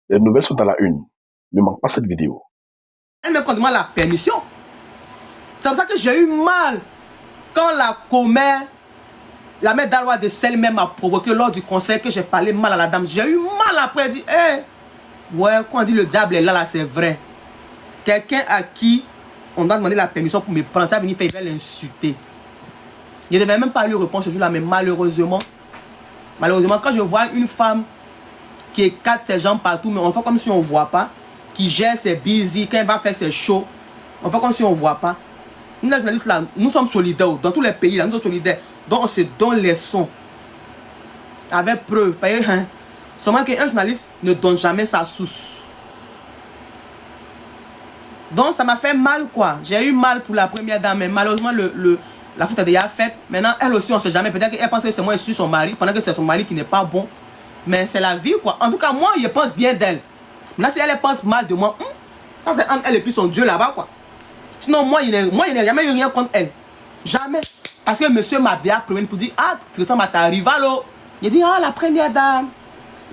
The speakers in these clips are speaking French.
Les nouvelles sont à la une. Ne manque pas cette vidéo. Elle me demande la permission. C'est pour ça que j'ai eu mal quand la commère, la mère d'Alois de Sel même m'a provoqué lors du conseil que j'ai parlé mal à la dame. J'ai eu mal après. Elle dit, hey, ouais, quand on dit le diable est là, c'est vrai. Quelqu'un à qui on doit demander la permission pour me prendre, ça venir faire, il va l'insulter. Je ne devais même pas lui répondre ce jour-là, mais malheureusement, quand je vois une femme qui écarte ses jambes partout, mais on fait comme si on ne voit pas, qui gère ses busy, quand elle va faire ses shows, on fait comme si on ne voit pas. Nous, les journalistes, là, nous sommes solidaires. Dans tous les pays, là, nous sommes solidaires. Donc, on se donne les sons. Avec preuve. Hein? Seulement qu'un journaliste ne donne jamais sa source. Donc, ça m'a fait mal, quoi. J'ai eu mal pour la première dame, mais malheureusement, la faute est déjà faite. Maintenant, elle aussi, on ne sait jamais. Peut-être qu'elle pense que c'est moi qui suis son mari, pendant que c'est son mari qui n'est pas bon. Mais c'est la vie, quoi. En tout cas, moi, je pense bien d'elle. Maintenant, si elle pense mal de moi, ça c'est entre elle et puis son Dieu là-bas, quoi. Sinon, moi, je n'ai jamais eu rien contre elle. Jamais. Parce que monsieur m'a déjà prévenu pour dire, ah, tu ressembles à ta rivale. Il dit, ah, la première dame.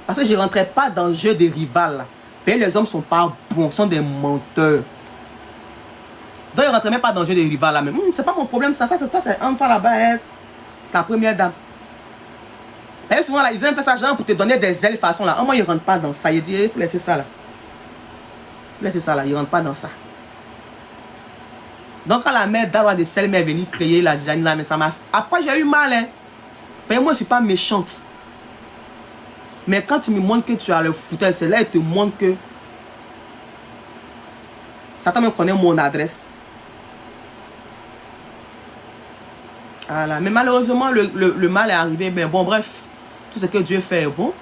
Parce que je ne rentrais pas dans le jeu des rivales. Mais les hommes ne sont pas bons, sont des menteurs. Donc, je ne rentrais même pas dans le jeu des rivales là. Mais c'est pas mon problème, ça c'est toi, c'est entre toi là-bas, hein, ta première dame. Et souvent, là, ils aiment faire ça, genre, pour te donner des ailes façon là. Moi, ils ne rentrent pas dans ça. Il dit, il faut laisser ça là. Laissez ça là, ils ne rentrent pas dans ça. Donc, quand la mère d'Alois de Sel m'est venue créer la zizanie là, mais ça m'a... Après, j'ai eu mal, hein. Mais moi, je ne suis pas méchante. Mais quand tu me montres que tu as le fouteur, c'est là, il te montre que... Satan me connaît mon adresse. Voilà. Mais malheureusement, le mal est arrivé. Mais bon, bref. Tout ce que Dieu fait est bon.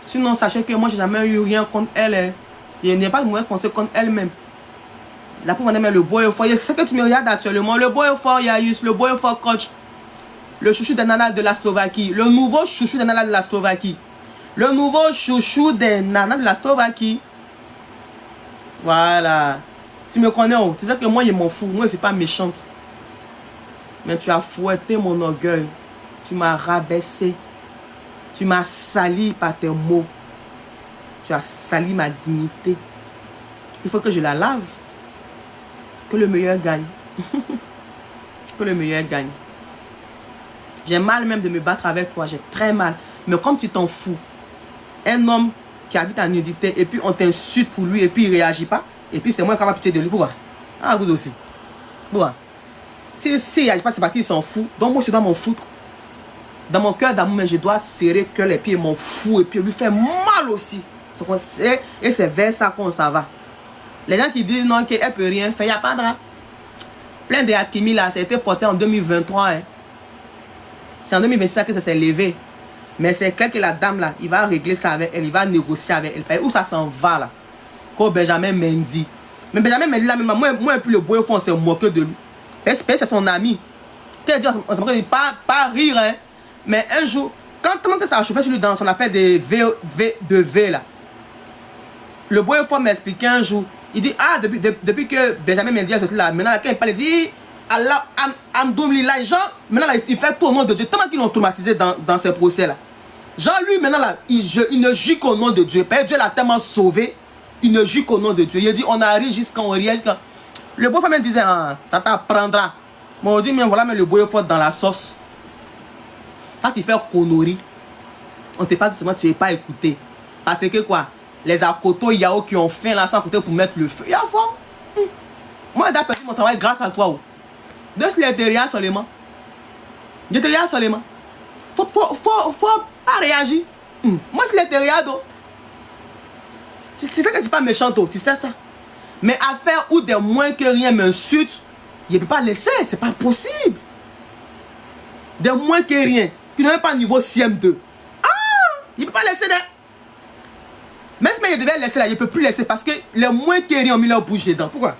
Sinon, sachez que moi, je n'ai jamais eu rien contre elle. Hein. Je n'ai pas de mauvaise pensée contre elle-même. La pauvre même le boy au fort. C'est ce que tu me regardes actuellement. Le boy au fort, Yayus, le boy au fort coach. Le chouchou des nanas de la Slovaquie. Le nouveau chouchou des nanas de la Slovaquie. Le nouveau chouchou des nanas de la Slovaquie. Voilà. Tu me connais, oh. Tu sais que moi, je m'en fous. Moi, je ne suis pas méchante. Mais tu as fouetté mon orgueil. Tu m'as rabaissé. Tu m'as sali par tes mots. Tu as sali ma dignité. Il faut que je la lave. Que le meilleur gagne. Que le meilleur gagne. J'ai mal même de me battre avec toi. J'ai très mal. Mais comme tu t'en fous, un homme qui habite en nudité et puis on t'insulte pour lui et puis il ne réagit pas. Et puis c'est moi qui vais pitié de lui. Pourquoi? Ah, vous aussi. Pourquoi? Si il ne réagit pas, c'est parce qu'il s'en fout. Donc moi, je dois m'en foutre. Dans mon cœur d'amour, mais je dois serrer que les pieds m'en fous et puis lui faire mal aussi. Et c'est vers ça qu'on s'en va. Les gens qui disent non, qu'elle ne peut rien faire, il n'y a pas de drap. Plein de Hakimi là, ça a été porté en 2023. Hein. C'est en 2026 que ça s'est levé. Mais c'est clair que la dame là, il va régler ça avec elle, il va négocier avec elle. Où ça s'en va là? Comme Benjamin Mendy. Mais Benjamin Mendy là, moi et puis le boy au fond, on s'est moqué de lui. C'est son ami. Qu'elle dit, on s'est moqué de lui, pas rire, hein. Mais un jour, quand ça a chauffé sur lui dans son affaire de V là, le boy au fond m'expliquait un jour. Il dit, ah, depuis que Benjamin Mendy a sorti là, maintenant, quand il parle, il dit, Allah, Amdoumli, là, Jean, maintenant, là, il fait tout au nom de Dieu. Tellement qu'ils l'ont traumatisé dans ces procès-là. Jean, lui, maintenant, là, il ne jure qu'au nom de Dieu. Parce que Dieu l'a tellement sauvé, il ne jure qu'au nom de Dieu. Il dit, on arrive jusqu'à on rit. Le beau-frère me disait, ah, ça t'apprendra. Mais on dit, mais voilà, mais le beau-frère dans la sauce. Quand tu fais connerie, on ne te parle seulement, tu n'es pas écouté. Parce que quoi? Les Akoto Yao qui ont faim là sans côté pour mettre le feu. Il y a fort. Moi, j'ai perdu mon travail grâce à toi. De ce l'intérieur seulement. De l'intérieur seulement. Faut pas réagir. Moi, c'est l'intérieur. Tu sais que c'est pas méchant, tu sais ça. Mais à faire ou des moins que rien m'insulte, je ne peux pas laisser. C'est pas possible. Des moins que rien. Tu n'es même pas niveau CM2. Ah! Je ne peux pas laisser. Même si je devais laisser là, je ne peux plus laisser parce que les moins que rien ont mis leur bouche dedans. Pourquoi?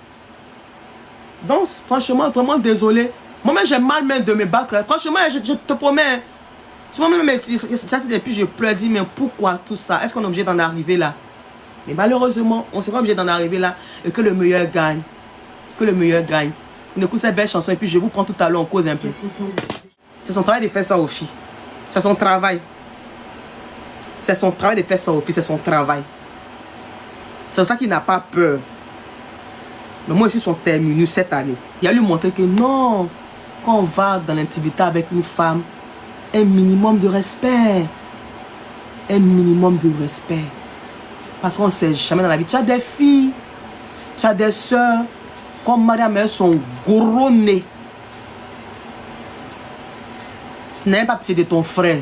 Donc, franchement, vraiment désolé. Moi-même, j'ai mal même de me battre. Franchement, je te promets. Souvent, même ça, et puis je pleure, dis, mais pourquoi tout ça? Est-ce qu'on est obligé d'en arriver là? Mais malheureusement, on sera obligé d'en arriver là et que le meilleur gagne. Que le meilleur gagne. On écoute cette belle chanson et puis je vous prends tout à l'heure en cause un peu. C'est son travail de faire ça aux filles. C'est son travail. C'est son travail de faire ça aux filles, c'est son travail. C'est pour ça qu'il n'a pas peur. Mais moi aussi, son terminus cette année. Il a lui montré que non, quand on va dans l'intimité avec une femme, un minimum de respect. Un minimum de respect. Parce qu'on ne sait jamais dans la vie. Tu as des filles, tu as des soeurs, comme madame, elles sont gros nez. Tu n'as pas pitié de ton frère.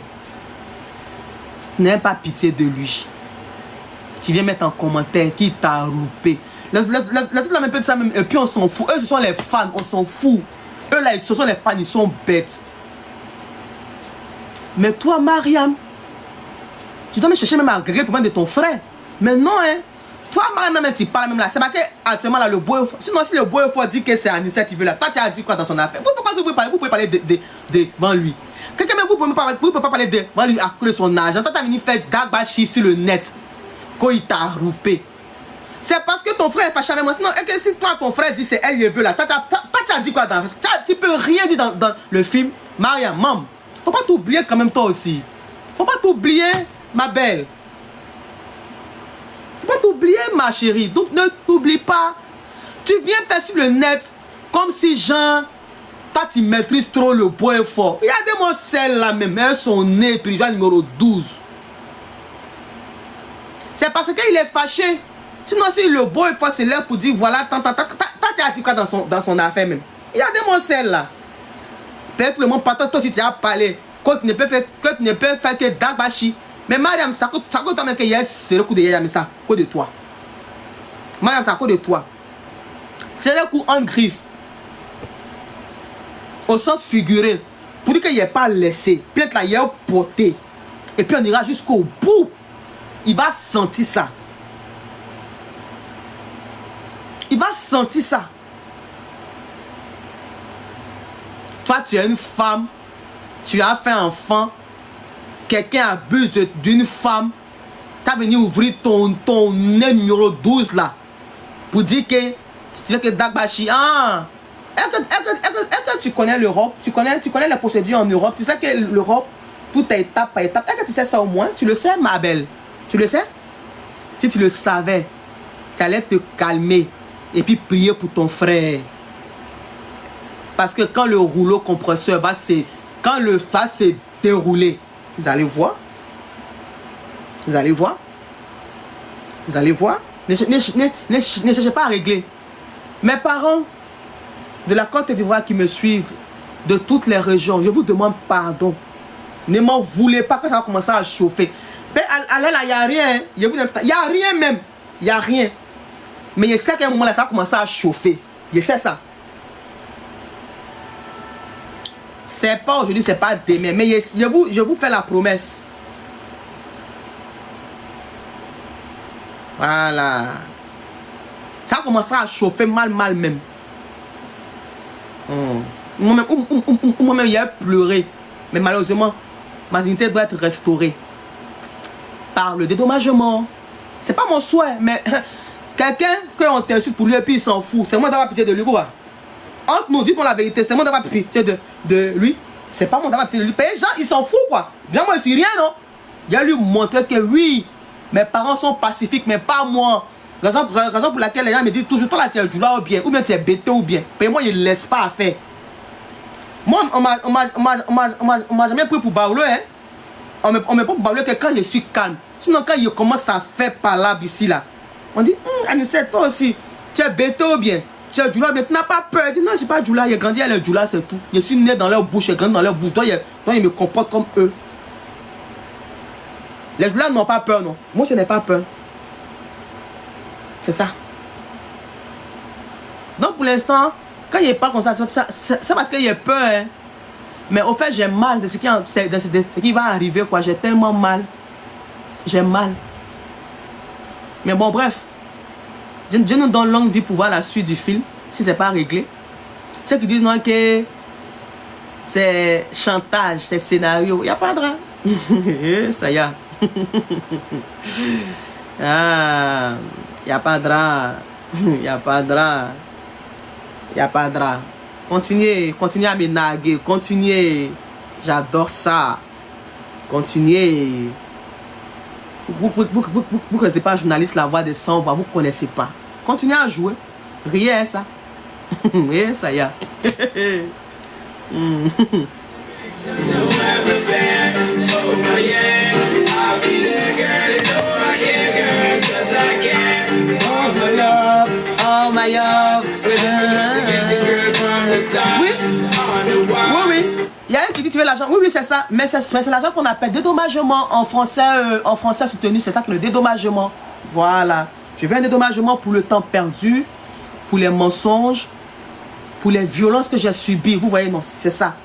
Tu n'as pas pitié de lui. Tu viens mettre en commentaire qui t'a roupé. Laisse-la même peu de ça même. Et puis on s'en fout. Eux, ce sont les fans, on s'en fout. Eux là, ce sont les fans, ils sont bêtes. Mais toi, Mariam, tu dois me chercher même à gré pour mettre de ton frère. Mais non, hein. Toi, Mariam, même tu parles même là. C'est marqué actuellement là, le beau. Sinon, si le beau dit que c'est Anissette, il veut là. Toi, tu as dit quoi dans son affaire? Pourquoi vous pouvez parler devant lui? Quelqu'un même vous pouvez pas parler devant lui à cause de son argent. Toi, tu as venu faire dagbashi sur le net. Quand il t'a roupé. C'est parce que ton frère est fâché avec moi. Sinon, et que si toi, ton frère dit c'est elle, il veut là. Toi, tu as dit quoi dans. Tu peux rien dire dans le film. Mariam, maman. Faut pas t'oublier quand même toi aussi. Faut pas t'oublier, ma belle. Faut pas t'oublier, ma chérie. Donc ne t'oublie pas. Tu viens faire sur le net comme si genre, toi tu maîtrises trop le bois fort. Regardez-moi celle là même. Elles sont nées, prison numéro 12. C'est parce qu'il est fâché. Sinon si le bois fort c'est là pour dire voilà, toi tu as dit quoi dans son affaire même. Regardez-moi celle là. Peut-être le monde partage toi si tu as parlé. Quand tu ne peux faire que Dagbashi. Mais Mariam, ça coûte toi même qu'il y a c'est le coup de Yaya, mais ça cause de toi. Mariam, ça cause de toi. C'est le coup en griffe. Au sens figuré. Pour dire qu'il n'y a pas laissé. Peut-être là, il y a porté. Et puis on ira jusqu'au bout. Il va sentir ça. Il va sentir ça. Toi, tu es une femme. Tu as fait un enfant. Quelqu'un abuse d'une femme. Tu as venu ouvrir ton numéro 12 là. Pour dire que tu veux que Dagbashi. Ah! Est-ce que tu connais l'Europe? Tu connais les procédures en Europe? Tu sais que l'Europe, tout est étape par étape. Est-ce que tu sais ça au moins? Tu le sais, ma belle? Tu le sais? Si tu le savais, tu allais te calmer et puis prier pour ton frère. Parce que quand le rouleau compresseur va se dérouler, vous allez voir. Vous allez voir. Vous allez voir. Ne cherchez pas à régler. Mes parents de la Côte d'Ivoire qui me suivent, de toutes les régions, je vous demande pardon. Ne m'en voulez pas quand ça va commencer à chauffer. Mais là, il n'y a rien. Il n'y a rien même. Il n'y a rien. Mais je sais qu'à un moment là, ça va commencer à chauffer. Je sais ça. C'est pas aujourd'hui, c'est pas demain. Mais je vous fais la promesse. Voilà. Ça a commencé à chauffer mal même. Moi-même, il a pleuré. Mais malheureusement, ma dignité doit être restaurée par le dédommagement. C'est pas mon souhait, mais quelqu'un qu'on t'insulte pour lui et puis il s'en fout. C'est moi d'avoir pitié de lui, quoi. Entre nous, dis-moi la vérité, c'est moi d'avoir pitié de lui. C'est pas moi d'avoir pitié de lui. Les gens, ils s'en foutent, quoi. Viens, moi, je suis rien, non. Il a lui montré que oui, mes parents sont pacifiques, mais pas moi. Raison pour laquelle les gens me disent toujours, toi là, tu es du là ou bien tu es bêté ou bien. Mais moi, il ne laisse pas faire. Moi, on m'a jamais pris pour Baoulé, hein. On me prend pour Baoulé que quand je suis calme. Sinon, quand il commence à faire palabre ici, là, on dit, Anissette, toi aussi, tu es bêté ou bien tu es du là, mais tu n'as pas peur. Je dis, non, je ne suis pas du là, j'ai grandi à leur du là, c'est tout. Je suis né dans leur bouche, j'ai grandi dans leur bouche. Toi, ils me comportent comme eux. Les Joulas n'ont pas peur, non. Moi, je n'ai pas peur. C'est ça. Donc, pour l'instant, quand il parle comme ça, c'est parce qu'il a peur. Hein. Mais au fait, j'ai mal de ce qui va arriver, quoi. J'ai tellement mal. J'ai mal. Mais bon, bref. Dieu nous donne longue vie pour voir la suite du film, si c'est pas réglé. Ceux qui disent non que c'est chantage, c'est scénario, il n'y a pas de drame. Ça y est. Ah, il n'y a pas de drame. Il n'y a pas de drame. Il n'y a pas de drame. Continuez à me naguer. Continuez. J'adore ça. Continuez. Vous connaissez pas journaliste, la voix des sans voix, vous connaissez pas. Continuez à jouer. Rien ça. Et ça y a. Oh my love. Oui. Oui, oui. Il y a un qui dit tu veux l'argent. Oui, oui, c'est ça. Mais c'est l'argent qu'on appelle dédommagement en français soutenu. C'est ça que le dédommagement. Voilà. Je veux un dédommagement pour le temps perdu, pour les mensonges, pour les violences que j'ai subies. Vous voyez, non, c'est ça.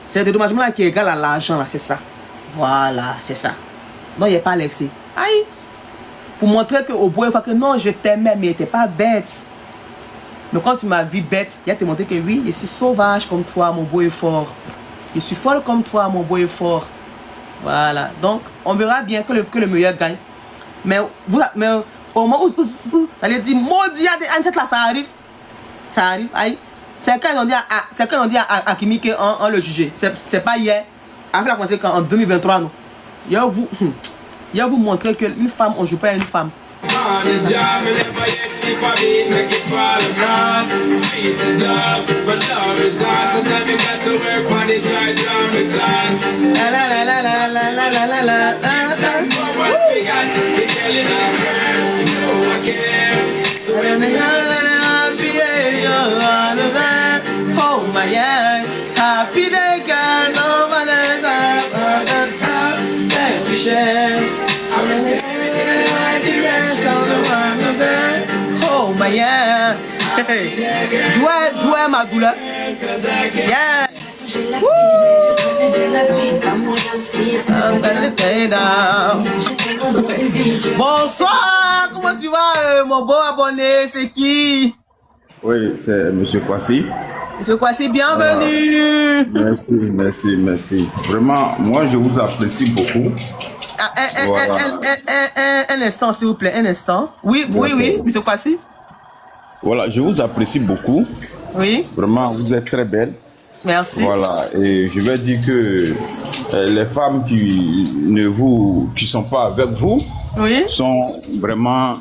C'est le dédommagement là qui est égal à l'argent, là, c'est ça. Voilà, c'est ça. Non, il n'est pas laissé. Aïe. Pour montrer qu'au bout, il faut que non, je t'aimais, mais il n'était pas bête. Mais quand tu m'as vu bête, il a te montré que oui, je suis sauvage comme toi, mon beau et fort. Je suis folle comme toi, mon beau et fort. Voilà. Donc, on verra bien que le meilleur gagne. Mais, au moment où vous allez dire, maudit, là, ça arrive. Ça arrive, aïe. C'est quand ils ont dit à Kimi qu'on le jugeait. C'est pas hier. Après la pensée qu'en 2023, non. Il va vous montrer qu'une femme, on ne joue pas à une femme. Oh my yeah, happy day girl, no matter what, share. Oh my yeah, jouez ma douleur. Yeah. Bonsoir, comment tu vas mon beau abonné, c'est qui? Oui, c'est M. Kwasi. Monsieur Kwasi, bienvenue. Merci. Vraiment, moi, je vous apprécie beaucoup. Un instant, s'il vous plaît, un instant. Oui, monsieur Kwasi. Voilà, je vous apprécie beaucoup. Oui. Vraiment, vous êtes très belle. Merci. Voilà, et je vais dire que les femmes qui sont pas avec vous, oui, sont vraiment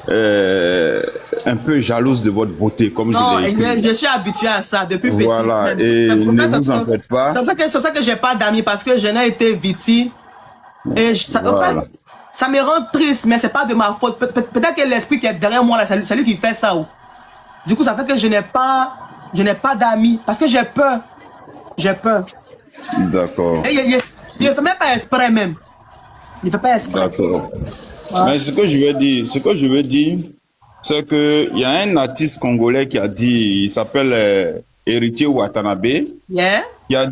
un peu jalouses de votre beauté, comme non, je l'ai écrit. Je suis habitué à ça depuis petit. Voilà, et ne vous en faites pas. C'est pour ça que j'ai pas d'amis, parce que je n'ai été victime. Et voilà. Ça me rend triste, mais c'est pas de ma faute. Peut-être que l'esprit qui est derrière moi, c'est lui qui fait ça. Du coup, ça fait que je n'ai pas d'amis, parce que j'ai peur. J'ai peur. D'accord. Et il ne fait même pas exprès même. Il ne fait pas exprès. D'accord. Mais ce que je veux dire, c'est qu'il y a un artiste congolais qui a dit, il s'appelle Héritier Watanabe, Yeah. qui a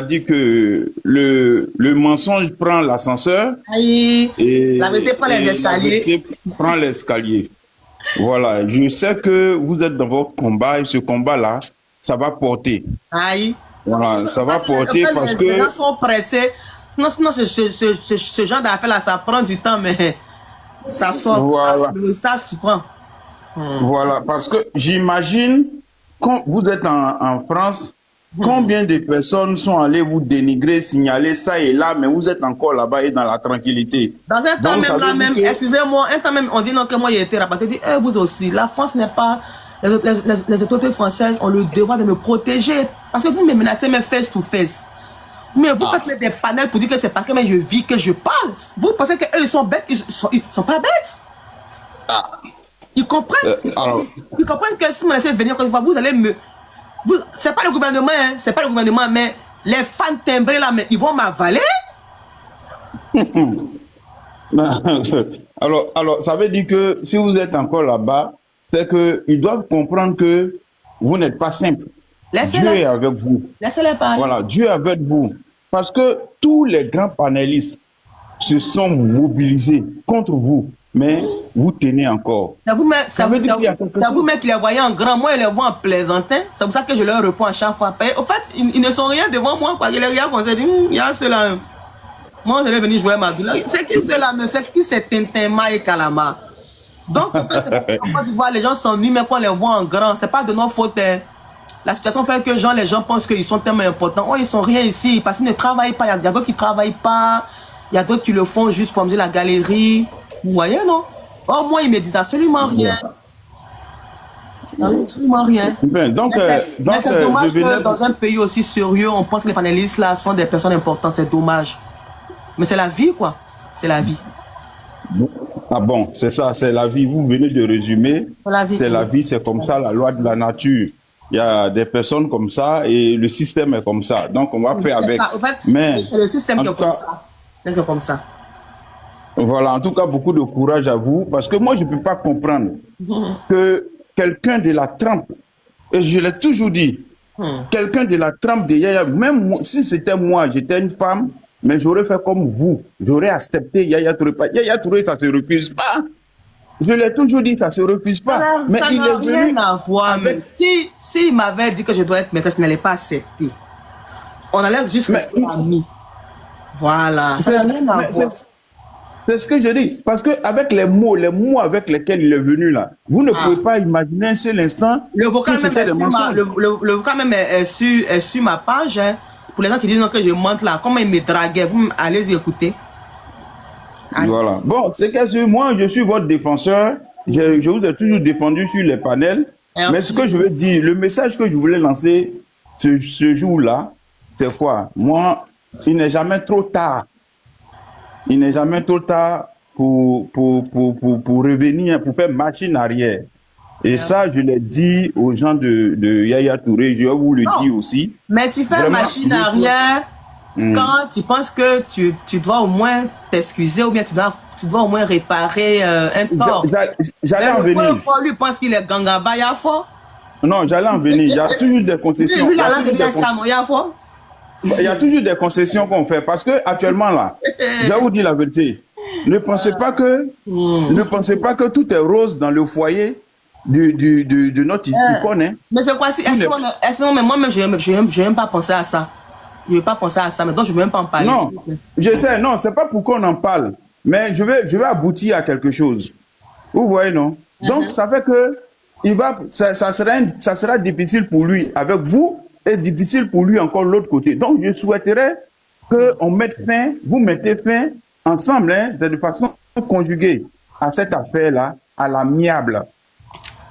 dit que le mensonge prend l'ascenseur et la vérité prend les escaliers. La vérité prend l'escalier. Voilà, je sais que vous êtes dans votre combat et ce combat-là, ça va porter. Aïe. Voilà, ça va porter parce que... Les gens sont pressés. Sinon ce genre d'affaires-là, ça prend du temps, mais ça sort. Voilà. Le staff s'y prend. Voilà, parce que j'imagine, quand vous êtes en France, combien de personnes sont allées vous dénigrer, signaler ça et là, mais vous êtes encore là-bas et dans la tranquillité. Dans un temps même, excusez-moi, un temps même, on dit non que moi j'ai été rabattu. Dit, vous aussi, la France n'est pas... Les autorités françaises ont le devoir de me protéger. Parce que vous me menacez même face to face. Mais vous faites des panels pour dire que c'est parce que je vis que je parle. Vous pensez qu'eux ils sont bêtes? Ils sont pas bêtes. Ils comprennent. Ils comprennent que si vous me laissez venir, vous allez me... C'est pas le gouvernement, hein, c'est pas le gouvernement, mais les fans timbrés là, mais ils vont m'avaler. Alors, ça veut dire que si vous êtes encore là-bas, c'est qu'ils doivent comprendre que vous n'êtes pas simple. Dieu est avec vous. Laissez-les parler. Voilà, Dieu est avec vous. Parce que tous les grands panélistes se sont mobilisés contre vous, mais vous tenez encore. Ça vous met qu'ils les voyaient en grand, moi, ils les voient en plaisantin. C'est pour ça que je leur réponds à chaque fois. Au fait, ils ne sont rien devant moi. Je les regarde, on se dit, il y a ceux-là. Moi, je vais venir jouer ma douleur. C'est qui ceux-là? C'est qui c'est Tintin et Kalama? Donc, en fait, c'est pour les gens s'ennuient, mais quand on les voit en grand, c'est pas de notre faute. La situation fait que les gens pensent qu'ils sont tellement importants. Oh, ils sont rien ici parce qu'ils ne travaillent pas. Il y a d'autres qui ne travaillent pas. Il y a d'autres qui le font juste pour amuser la galerie. Vous voyez, non? Oh, moi, ils me disent absolument rien. Absolument rien. Ben, donc, Mais c'est dommage je venais- que dans un pays aussi sérieux, on pense que les panélistes là sont des personnes importantes. C'est dommage. Mais c'est la vie, quoi. C'est la vie. Ah bon, c'est ça, c'est la vie. Vous venez de résumer. C'est la vie. C'est la vie, c'est comme ça, la loi de la nature. Il y a des personnes comme ça et le système est comme ça. Donc, on va faire C'est avec. ça. En fait, Mais, c'est le système en qui est tout comme cas, ça. C'est comme ça. voilà, en tout cas, beaucoup de courage à vous. Parce que moi, je ne peux pas comprendre que quelqu'un de la trempe, et je l'ai toujours dit, quelqu'un de la trempe de Yaya, même si c'était moi, j'étais une femme, mais j'aurais fait comme vous. J'aurais accepté Yaya Touré. Yaya Touré, ça ne se refuse pas. Je l'ai toujours dit, ça ne se refuse pas. Mais Ça il n'a est venu rien à voir. avec- Mais si il m'avait dit que je dois être maîtresse, je n'allais pas accepter. On allait juste Mais- rester amis. Voilà. Ça n'a rien à Mais voir. c'est ce que je dis. Parce qu'avec les mots avec lesquels il est venu là, vous ne pouvez pas imaginer un seul instant Le que vocal même c'était est des sur mensonges. le vocal même est sur ma page. Hein. Pour les gens qui disent non, que je monte là, comment il me draguait, vous allez y écouter. Allez. Voilà. Bon, c'est que moi, je suis votre défenseur. Je vous ai toujours défendu sur les panels. Merci. Mais ce que je veux dire, le message que je voulais lancer ce jour-là, c'est quoi? Moi, il n'est jamais trop tard. Il n'est jamais trop tard pour revenir, pour faire machine arrière. Et ça, je l'ai dit aux gens de Yaya Touré, je vais vous le Non. dire aussi. Mais tu fais Vraiment, machine je- arrière quand tu penses que tu dois au moins t'excuser ou bien tu dois au moins réparer un tort. J'allais en Mais le venir. pauvre, lui pense qu'il est gangaba, ya fort. Non, j'allais en venir. Il y a toujours des concessions. Lui, Il y a la langue toujours de des concessions. l'escamot, ya fort. Il y a toujours des concessions qu'on fait parce que actuellement là, je vais vous dire la vérité. Ne pensez pas que tout est rose dans le foyer de notre icône. Hein. Mais c'est quoi si mais moi-même je n'aime pas penser à ça. Je ne veux pas penser à ça, mais donc je ne veux même pas en parler. Non, je sais, non, c'est pas pour qu'on en parle, mais je vais aboutir à quelque chose. Vous voyez, non? Donc, ça fait que ça sera difficile pour lui avec vous et difficile pour lui encore de l'autre côté. Donc, je souhaiterais qu'on mette fin, vous mettez fin ensemble, hein, de façon conjuguée à cette affaire-là, à l'amiable,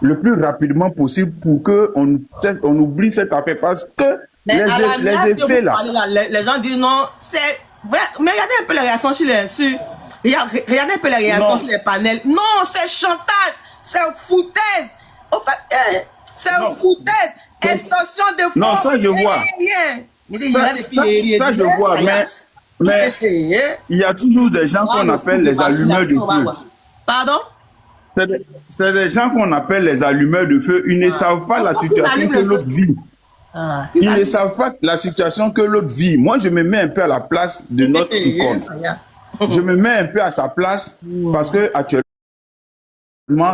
le plus rapidement possible pour qu'on oublie cette affaire parce que Mais à la les effets là. les gens disent non, c'est vrai. Mais regardez un peu les réactions sur regardez un peu les réactions Non. sur les panels. Non, c'est chantage, c'est foutaise. En fait, c'est Non. foutaise. Extorsion de fonds. Non, ça, je vois. Ça, je vois, mais il y a toujours des gens qu'on appelle les allumeurs de feu. Pardon? C'est des gens qu'on appelle les allumeurs de feu. Ils ne savent pas la situation que l'autre vit. Ils ne savent pas la situation que l'autre vit. Moi, je me mets un peu à la place de notre icône. Je me mets un peu à sa place parce que actuellement,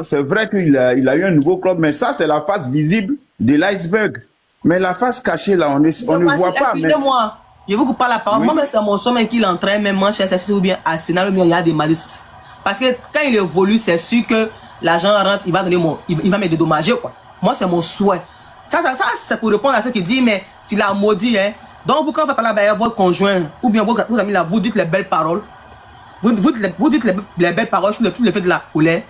c'est vrai qu'il a eu un nouveau club, mais ça, c'est la face visible de l'iceberg. Mais la face cachée, là, on ne voit pas. Mais... Excusez-moi, je vous coupe pas la parole. Oui. Moi, c'est mon sommet qui l'entraîne, même Manchester City ou bien Arsenal ou bien il y a des malistes. Parce que quand il évolue, c'est sûr que l'argent rentre, il va me dédommager, quoi. Moi, c'est mon souhait. Ça c'est pour répondre à ce qu'il dit, mais tu l'as maudit, hein. Donc, vous, quand vous faites parler avec votre conjoint, ou bien vos amis là, vous dites les belles paroles. Vous dites les belles paroles sur le fait de la colère.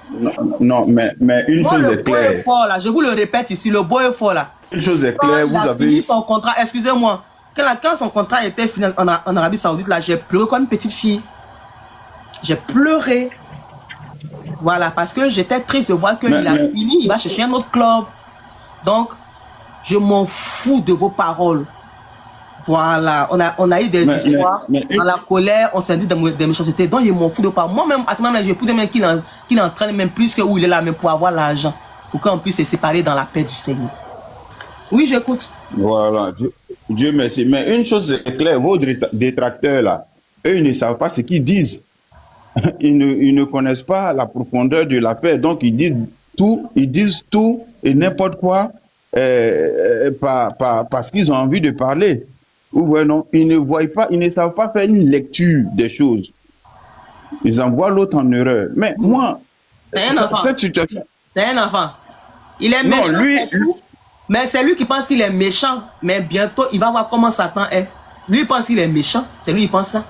Non, mais une chose Le est boy est claire. fort, là. Je vous le répète ici, le boy est fort, là. Une chose est Quand claire, il vous a fini avez... son contrat, excusez-moi, quand son contrat était fini en Arabie Saoudite, là, j'ai pleuré comme une petite fille. J'ai pleuré. Voilà, parce que j'étais triste de voir qu'il a fini, il va chercher un autre club. Donc, je m'en fous de vos paroles. Voilà, on a eu des histoires, dans la colère, on s'est dit des méchancetés, donc je m'en fous de pas. Moi-même, à ce moment-là, je peux même qu'il entraîne même plus que où il est là, même pour avoir l'argent, pour qu'on puisse se séparer dans la paix du Seigneur. Oui, j'écoute. Voilà, Dieu merci. Mais une chose est claire, vos détracteurs là, eux, ils ne savent pas ce qu'ils disent. Ils ne connaissent pas la profondeur de la paix, donc ils disent tout et n'importe quoi parce qu'ils ont envie de parler. Ou ouais, non, ils ne voient pas, ils ne savent pas faire une lecture des choses. Ils envoient l'autre en erreur. Mais moi, cette situation... C'est un enfant. Il est méchant. Non, lui... Mais c'est lui qui pense qu'il est méchant. Mais bientôt, il va voir comment Satan est. Lui, il pense qu'il est méchant. C'est lui qui pense ça.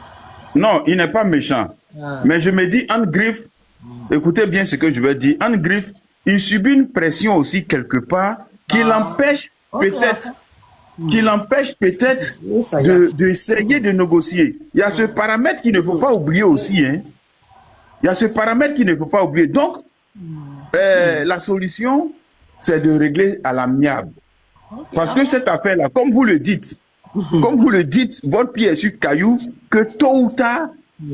Non, il n'est pas méchant. Ah. Mais je me dis, Anne Griff, écoutez bien ce que je vais dire. Anne Griff, il subit une pression aussi quelque part qui l'empêche peut-être Oui, ça y est. d'essayer de négocier. Il y a ce paramètre qu'il ne faut pas oublier aussi. Hein. Il y a ce paramètre qu'il ne faut pas oublier. Donc, la solution, c'est de régler à l'amiable. Parce que cette affaire-là, comme vous le dites, votre pied est sur caillou, que tôt ou tard,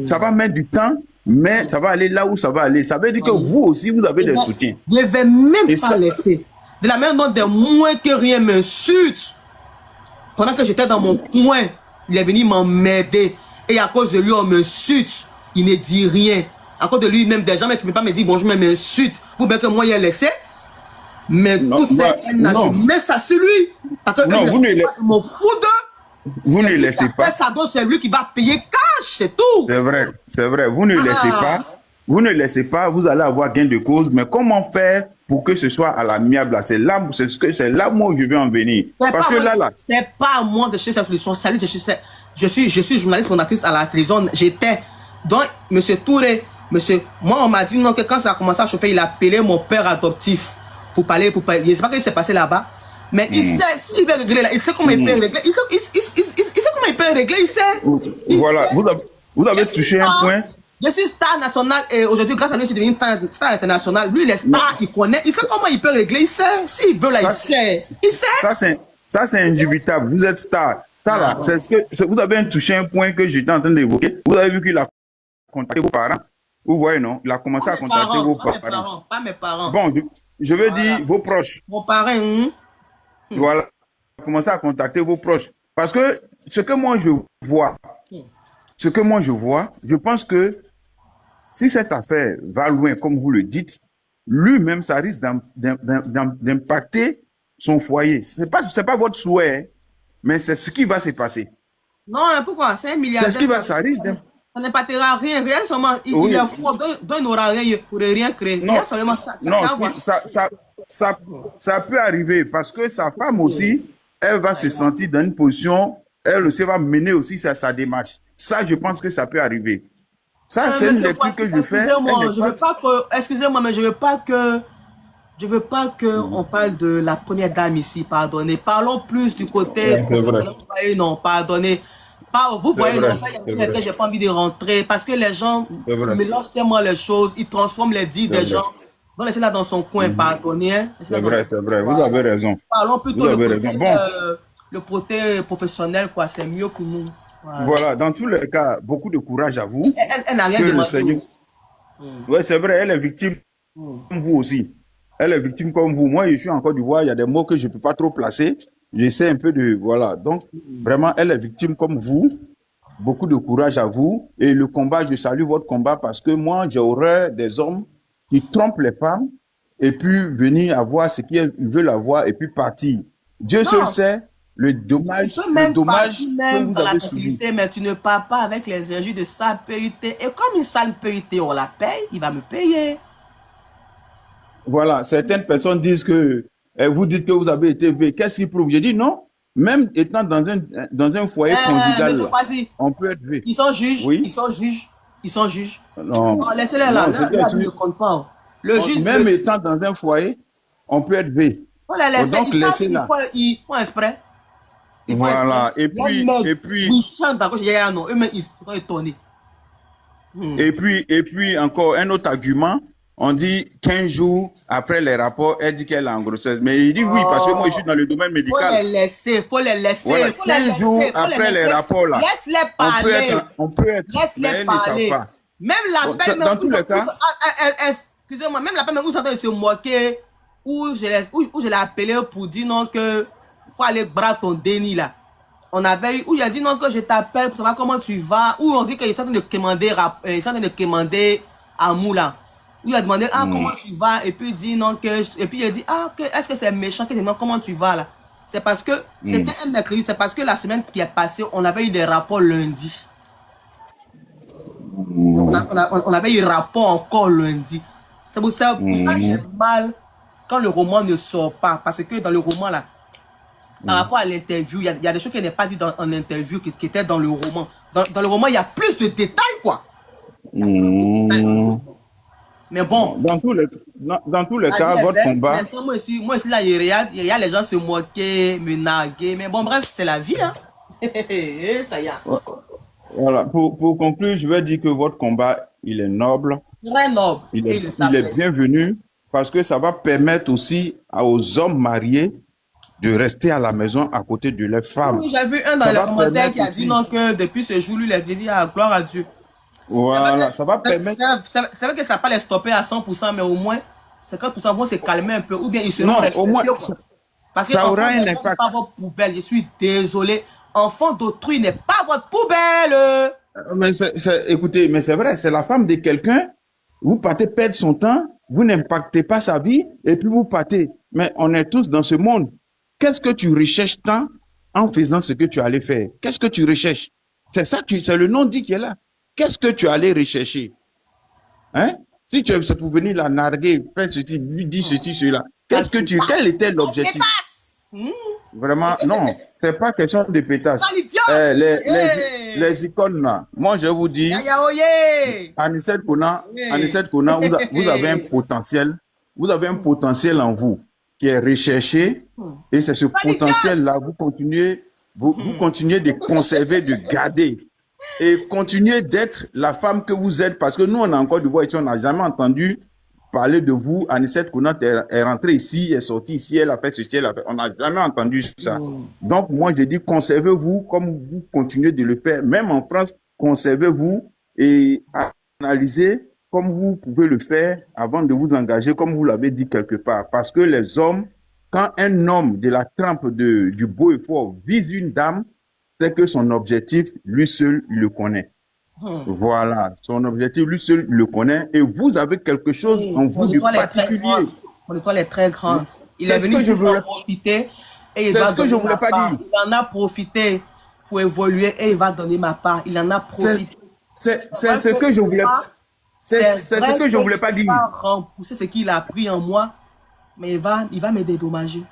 ça va mettre du temps, mais ça va aller là où ça va aller. Ça veut dire que vous aussi, vous avez des soutiens. Je ne vais même Et pas ça- laisser. De la même dont des moins que rien m'insulte. Pendant que j'étais dans mon coin, il est venu m'emmerder. Et à cause de lui, on m'insulte. Il ne dit rien. À cause de lui, même des gens qui ne peuvent pas me dire bonjour, mais m'insultent. Pour bien que moi, il ait laissé. Mais Non, toutes ces moi, haines-là, non. je mets ça sur lui. Parce que Non, vous ne je m'en fous d'eux. Vous ne C'est lui laissez qui a pas. fait ça, donc c'est lui qui va payer cash, c'est tout. C'est vrai. Vous ne laissez pas. Vous ne laissez pas, vous allez avoir gain de cause. Mais comment faire pour que ce soit à l'amiable là? C'est là où je vais en venir. Parce que là, C'est pas à moi de chercher cette solution. Salut, je suis journaliste fondatrice à la télévision. J'étais. Donc, monsieur Touré, moi, on m'a dit non, que quand ça a commencé à chauffer, il a appelé mon père adoptif pour parler. Je sais pas ce qui s'est passé là-bas. Mais il sait, s'il veut régler là, il sait comment il peut régler. Il sait comment il peut régler, il sait. voilà, vous avez touché un point. Je suis star national et aujourd'hui, grâce à lui, je suis devenu star international. Lui, il est star, il connaît, il sait comment il peut régler, il sait. S'il veut là, il sait. Il sait. Ça, c'est indubitable. Vous êtes star. Ça, là, c'est ce que vous avez touché un point que j'étais en train d'évoquer. Vous avez vu qu'il a contacté vos parents. Vous voyez, non? Il a commencé à contacter vos parents. Pas mes parents. Bon, je veux dire vos proches. Mon parrain, Voilà. Il a commencé à contacter vos proches. Parce que ce que moi je vois, je pense que si cette affaire va loin, comme vous le dites, lui-même, ça risque d'impacter son foyer. C'est pas votre souhait, mais c'est ce qui va se passer. non, pourquoi? C'est un milliardaire. C'est ce qui va, ça risque d'impacter. Ça n'impactera rien, rien seulement. Il est faux, donc il n'aura rien, il ne pourrait rien créer. Non, Rien seulement, ça peut arriver parce que sa femme aussi, elle va se sentir dans une position, elle aussi va mener aussi sa démarche. Ça, je pense que ça peut arriver. Ça, c'est une lecture que je fais. Excusez-moi, mais je veux pas que on parle de la première dame ici, pardonnez. Parlons plus du côté. Non, pardonnez. Vous voyez, il y a que j'ai pas envie de rentrer parce que les gens mélangent tellement les choses, ils transforment les dits des gens. Donc laissez-la dans son coin, pardonnez. Hein. C'est vrai. Vous avez raison. Parlons plutôt le côté professionnel, quoi. C'est mieux que nous. Voilà, dans tous les cas, beaucoup de courage à vous. Elle n'a rien demandé. Oui, c'est vrai, elle est victime comme vous aussi. Elle est victime comme vous. Moi, je suis en Côte d'Ivoire, il y a des mots que je ne peux pas trop placer. J'essaie un peu de... Voilà, donc vraiment, elle est victime comme vous. Beaucoup de courage à vous. Et le combat, je salue votre combat parce que moi, j'ai horreur des hommes qui trompent les femmes et puis venir avoir ce qu'ils veulent avoir et puis partir. Dieu seul sait le dommage que vous avez subi. Mais tu ne pars pas avec les injures de saleté. Et comme une saleté, on la paye, il va me payer. Voilà, certaines personnes disent que vous dites que vous avez été V. Qu'est-ce qui prouve? J'ai dit non. Même étant dans un foyer conjugal, on peut être V. Ils sont juges. Oui. Ils sont juges. Non. Laissez-les là. Là, je ne compte pas. Le juge. Même étant dans un foyer, on peut être V. Donc laissez-la. Ils font exprès. Voilà. Et puis. Ils chantent à gauche, eux-mêmes, ils sont étonnés. Et puis, encore un autre argument. On dit 15 jours après les rapports, elle dit qu'elle est en grossesse. Mais il dit oui, parce que moi, je suis dans le domaine médical. Faut les laisser. Voilà, 15 jours après les rapports, là. Laisse-les parler. On peut être. Laisse-les parler. Même la peine. Dans tous les cas. Excusez-moi, même la peine, où j'entends se moquer, où je l'ai appelé pour dire non que faut aller bras ton déni, là. On avait eu, où il a dit non que je t'appelle pour savoir comment tu vas, où on dit qu'il est en train de commander à Moula. Il a demandé comment tu vas et puis il dit non que et puis il a dit est-ce que c'est méchant qu'il demande comment tu vas là. C'est parce que c'était un mercredi, c'est parce que la semaine qui est passée on avait eu des rapports lundi. On avait eu rapport encore lundi. C'est pour ça que j'ai mal quand le roman ne sort pas parce que dans le roman là par rapport à l'interview, il y a des choses qui n'est pas dit en interview, qui étaient dans le roman. Dans le roman, il y a plus de détails, quoi. Hmm. Mais bon, Dans tous les la cas, vie est votre belle. combat, L'instant, moi aussi, là, il y a les gens se moquer, me narguer. Mais bon, bref, c'est la vie, hein. Ça y est. voilà, pour conclure, je vais dire que votre combat, il est noble, Très noble. il Et est, il le il est savait. bienvenu parce que ça va permettre aussi aux hommes mariés de rester à la maison à côté de leurs femmes. Oui, j'ai vu un dans Ça les va commentaires permettre qui a dit aussi, non, que depuis ce jour, lui, il a dit ah, gloire à Dieu. C'est vrai voilà, ça va que, permettre, c'est vrai que ça ne va pas les stopper à 100%, mais au moins 50% vont se calmer un peu, ou bien ils seront non, au moins, respectés, quoi. Parce que ça aura enfant un des gens n'est impact. pas votre poubelle. Je suis désolé. Enfant d'autrui n'est pas votre poubelle. Mais écoutez, mais c'est vrai, c'est la femme de quelqu'un. Vous partez perdre son temps, vous n'impactez pas sa vie, et puis vous partez. Mais on est tous dans ce monde. Qu'est-ce que tu recherches tant en faisant ce que tu allais faire? Qu'est-ce que tu recherches? C'est ça, c'est le non-dit qui est là. Qu'est-ce que tu allais rechercher? Hein? Si tu es pour venir la narguer, faire ceci, lui dire ceci, cela, quel était On l'objectif? pétasse. Vraiment, non, c'est pas question de pétasse. Dans l'idiot. Les icônes là, moi je vais vous dire, Yaya oye. Anicette Kona, Hey. Anicette Kona, vous avez un potentiel, vous avez un potentiel en vous qui est recherché, et c'est ce potentiel-là, vous continuez de conserver, de garder, et continuez d'être la femme que vous êtes, parce que nous, on a encore du voix ici, on n'a jamais entendu parler de vous. Anicette Kona est rentrée ici, est sortie ici, elle a fait ceci, on n'a jamais entendu ça. Donc, moi, je dis, conservez-vous comme vous continuez de le faire, même en France, conservez-vous et analysez comme vous pouvez le faire avant de vous engager, comme vous l'avez dit quelque part. Parce que les hommes, quand un homme de la trempe du beau et fort vise une dame, c'est que son objectif, lui seul, il le connaît. Voilà, son objectif, lui seul, il le connaît. Et vous avez quelque chose en vous de particulier. Mon étoile est très grande. Il est C'est ce venu que je pour voulais- en profiter et il C'est va ce que je donner voulais ma pas part. dire. Il en a profité pour évoluer et il va donner ma part. Il en a profité. C'est ce que je voulais, c'est ce que je voulais pas dire. Il va repousser ce qu'il a pris en moi, mais il va me dédommager.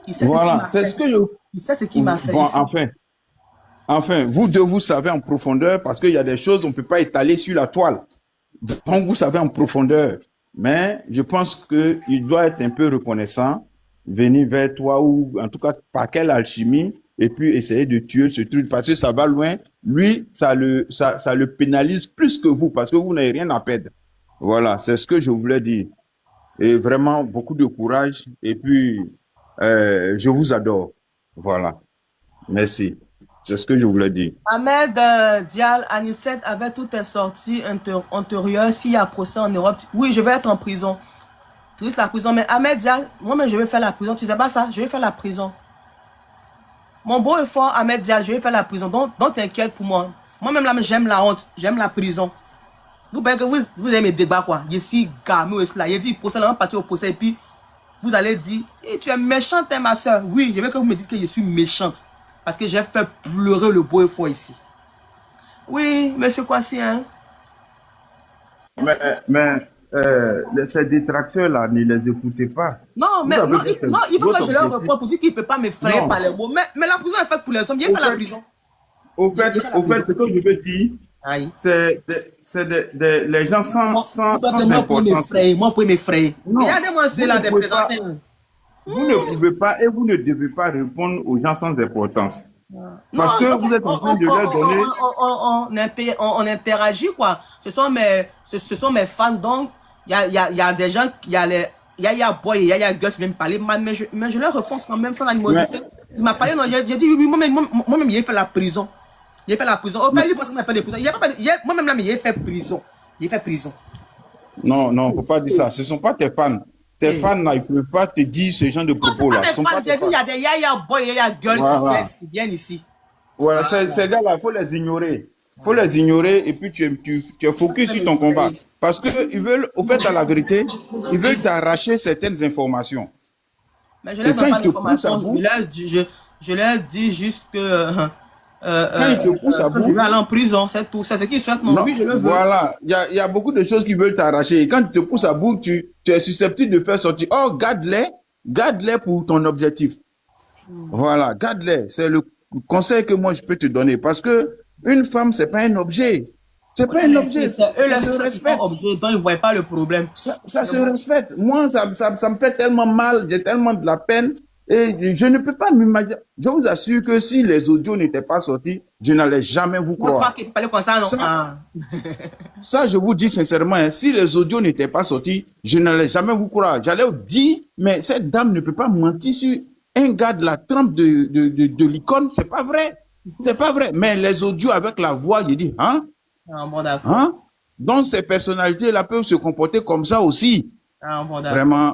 Il sait Voilà, ce qu'il m'a c'est ce fait. que je... Il sait ce qu'il m'a fait Bon, ici. enfin, vous deux, vous savez en profondeur, parce qu'il y a des choses, on ne peut pas étaler sur la toile. Donc, vous savez en profondeur. Mais je pense qu'il doit être un peu reconnaissant, venir vers toi, ou en tout cas, par quelle alchimie, et puis essayer de tuer ce truc, parce que ça va loin. Lui, ça le pénalise plus que vous, parce que vous n'avez rien à perdre. Voilà, c'est ce que je voulais dire. Et vraiment, beaucoup de courage, et puis, je vous adore. Voilà. Merci. C'est ce que je voulais dire. Ahmed Dial, Anicette, avec toutes tes sorties antérieures, s'il y a procès en Europe, oui, je vais être en prison. Tu risques la prison, mais Ahmed Dial, moi-même, je vais faire la prison. Tu sais pas ça? Je vais faire la prison. Mon beau et fort Ahmed Dial, je vais faire la prison. Donc t'inquiète pour moi. Moi-même, là, j'aime la honte. J'aime la prison. Vous voyez que vous aimez mes débats, quoi. Ici, Gamou, là. Il dit, procès, là, on va partir au procès, et puis, vous allez dire, hey, tu es méchante, hein, ma soeur. Oui, je veux que vous me dites que je suis méchante. Parce que j'ai fait pleurer le beau et fort ici. Oui, monsieur Kwasi, hein. Mais ces détracteurs-là, ne les écoutez pas. Non, mais non, il faut que je leur réponde pour dire qu'il ne peut pas m'effrayer Non. par les mots. Mais la prison est faite pour les hommes. Viens faire la prison. Au fait, ce que je veux dire, Aïe. c'est les gens sans Moi, pour importance. m'effrayer. Moi, pour m'effrayer. Non, Regardez-moi vous ceux-là ne des pouvez pas- présenteurs. Vous ne pouvez pas et vous ne devez pas répondre aux gens sans importance. Parce que vous êtes en train de leur donner... On interagit, quoi. Ce sont mes fans, donc il y a des gens, il y a Boy et il y a Gus qui viennent me parler, mais je leur réponds quand même sans animosité. Il m'a parlé, non, j'ai dit, oui, moi-même, il a fait la prison. Il a fait la prison. Au fait, lui, parce qu'il m'a fait la prison. Moi-même, là, mais il a fait prison. Il a fait prison. Non, non, faut pas dire ça. Ce ne sont pas tes fans. Tes fans, là, ils ne peuvent pas te dire ce genre de propos-là. Ce sont pas tes fans. Il y a Boy et il y a Gus Voilà. qui viennent ici. Voilà, ces gars-là, il faut les ignorer. Il faut les ignorer et puis tu es focus sur ton combat. Parce qu'ils veulent, au fait, à la vérité, ils veulent t'arracher certaines informations. Mais je leur donne pas d'informations. Je leur dis juste que... Quand ils te poussent à bout... je vais aller en prison, c'est tout. C'est ce qu'ils souhaitent. Non, oui, je le veux. Voilà, il y a beaucoup de choses qui veulent t'arracher. Et quand ils te poussent à bout, tu es susceptible de faire sortir. Oh, garde-les pour ton objectif. Voilà, garde-les. C'est le conseil que moi je peux te donner. Parce que une femme, c'est pas un objet. C'est pas un objet. C'est eux Ça les se seuls qui sont respecte. obligés, donc ils ne voient pas le problème. Ça se respecte. Moi, ça me fait tellement mal, j'ai tellement de la peine. Et je ne peux pas m'imaginer. Je vous assure que si les audios n'étaient pas sortis, je n'allais jamais vous Moi, je crois croire. qu'il parlait comme ça, non? Ça, Ah. ça, je vous dis sincèrement, hein, si les audios n'étaient pas sortis, je n'allais jamais vous croire. J'allais vous dire, mais cette dame ne peut pas mentir sur un gars de la trempe de l'icône. C'est pas vrai. C'est pas vrai. Mais les audios avec la voix, j'ai dit, hein? Ah, bon, d'accord. Hein? Donc, ces personnalités-là peuvent se comporter comme ça aussi. Ah, bon, d'accord. Vraiment,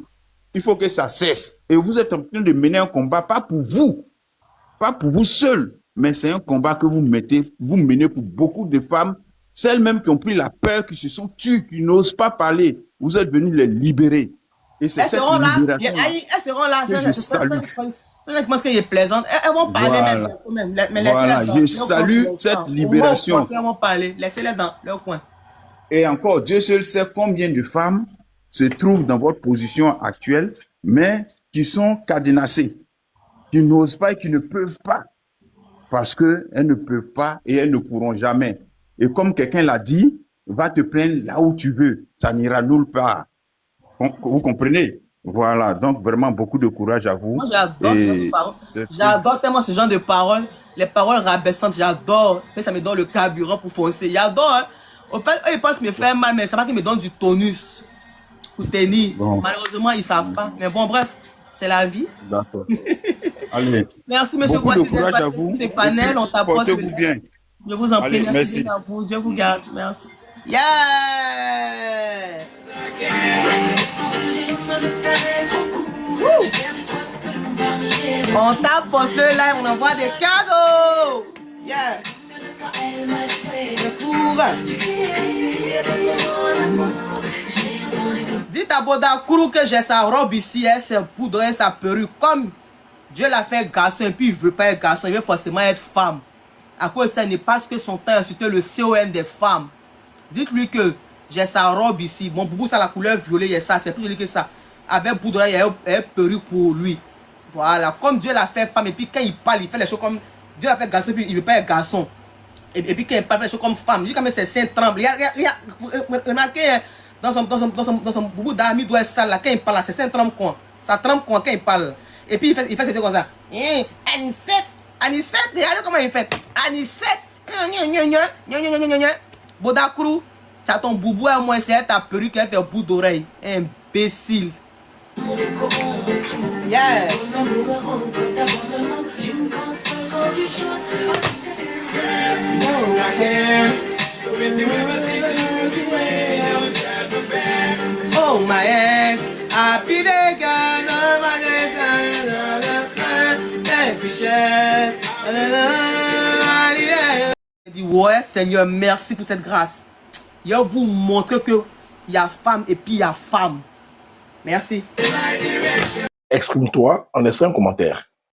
il faut que ça cesse. Et vous êtes en train de mener un combat, pas pour vous seul, mais c'est un combat que vous menez pour beaucoup de femmes, celles même qui ont pris la peur, qui se sont tues, qui n'osent pas parler. Vous êtes venus les libérer. Et c'est Elles cette seront là. libération Elles seront là. que je salue. Je pense qu'elle est plaisante. Elles vont parler Voilà. même. Mais Voilà, laissez-les dans je leur salue coin. cette Au moment où libération. elles vont parler, laissez-les dans leur coin. Et encore, Dieu seul sait combien de femmes se trouvent dans votre position actuelle, mais qui sont cadenassées, qui n'osent pas et qui ne peuvent pas, parce qu'elles ne peuvent pas et elles ne pourront jamais. Et comme quelqu'un l'a dit, va te plaindre là où tu veux, ça n'ira nulle part. Vous comprenez? Voilà, donc vraiment beaucoup de courage à vous. Moi, j'adore ce genre de paroles. J'adore tellement ce genre de paroles. Les paroles rabaissantes, j'adore. Ça me donne le carburant pour foncer. J'adore. Hein. Au fait, eux, ils pensent me faire mal, mais c'est pas qu'ils me donnent du tonus pour tenir. Bon. Malheureusement, ils savent pas. Mais bon, bref, c'est la vie. D'accord. Allez. Merci, monsieur Beaucoup de Kouassi, courage d'être à passé vous. sur ces panels. On t'apporte. Portez-vous bien. Je vous en prie. Allez, merci. Bien à vous. Dieu vous garde. Merci. Yeah! On tapote le live, on envoie des cadeaux. Yeah. Le courage. Dites à Boda Kourou que j'ai sa robe ici, ses poudres, sa perruque. Comme Dieu l'a fait garçon et puis il ne veut pas être garçon, il veut forcément être femme. À cause de ça, il n'est pas que son temps a insulté le CON des femmes. Dites-lui que j'ai sa robe ici. Mon boubou, ça la couleur violet, il y a ça, c'est plus joli que ça. Avec poudre, il y a un perruque pour lui. Voilà, comme Dieu l'a fait femme, et puis quand il parle, il fait les choses comme Dieu l'a fait garçon, et puis il ne veut pas être garçon. Et puis quand il parle, il fait les choses comme femme. Il dit quand même ses seins tremblent. Remarquez, dans son boubou d'amis doit être sale, là, quand il parle, ses seins tremblent quoi. Ça tremble quoi quand il parle. Et puis il fait ses choses comme ça. Anisette, regardez comment il fait. Anisette, Boda Kourou, tu as ton boubou à moi, c'est ta perruque, et tes bouts d'oreille. Imbécile. Yeah. Oh my ex, happy day, girl, oh my God, dit ouais Seigneur, merci pour cette grâce. Je vous montre que il y a femme et puis il y a femme. Merci. Exprime-toi en laissant un commentaire.